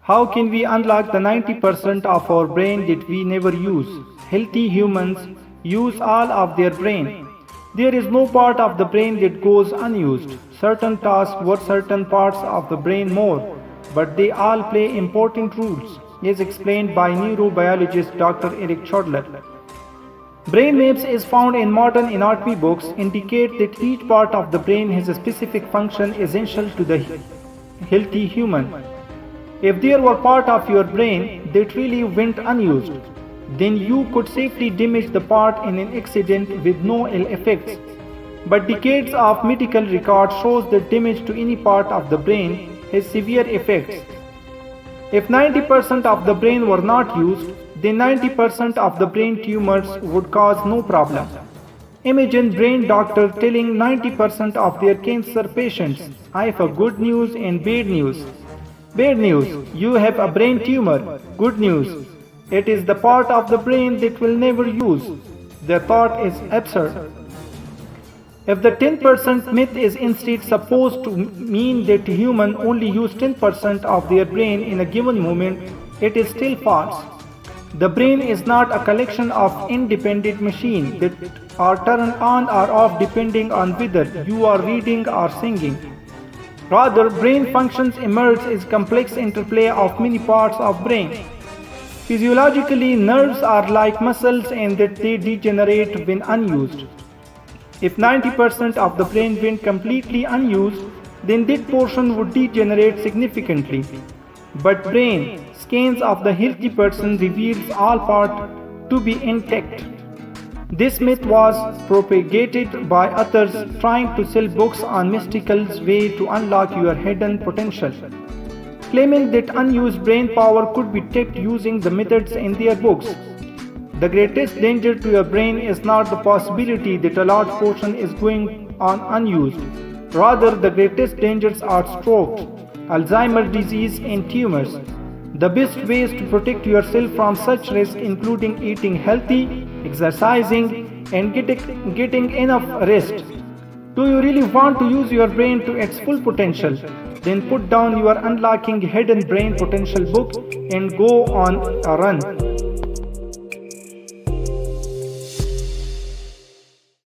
How can we unlock the 90% of our brain that we never use? Healthy humans use all of their brain. There is no part of the brain that goes unused. Certain tasks work certain parts of the brain more, but they all play important roles, as explained by neurobiologist Dr. Eric Chodler. Brain maps is found in modern anatomy books indicate that each part of the brain has a specific function essential to the healthy human. If there were part of your brain that really went unused, then you could safely damage the part in an accident with no ill effects. But decades of medical record shows that damage to any part of the brain has severe effects. If 90% of the brain were not used, then 90% of the brain tumors would cause no problem. Imagine brain doctor telling 90% of their cancer patients, I have a good news and bad news. Bad news, you have a brain tumor. Good news, it is the part of the brain that will never use. The thought is absurd. If the 10% myth is instead supposed to mean that humans only use 10% of their brain in a given moment, it is still false. The brain is not a collection of independent machines that are turned on or off depending on whether you are reading or singing. Rather, brain functions emerge as complex interplay of many parts of brain. Physiologically, nerves are like muscles and that they degenerate when unused. If 90% of the brain went completely unused, then that portion would degenerate significantly. But brain scans of the healthy person reveals all parts to be intact. This myth was propagated by others trying to sell books on mystical way to unlock your hidden potential, claiming that unused brain power could be tapped using the methods in their books. The greatest danger to your brain is not the possibility that a large portion is going on unused. Rather, the greatest dangers are strokes, Alzheimer's disease, and tumors. The best ways to protect yourself from such risk including eating healthy, exercising, and getting enough rest. Do you really want to use your brain to its full potential? Then put down your Unlocking Hidden Brain Potential book and go on a run.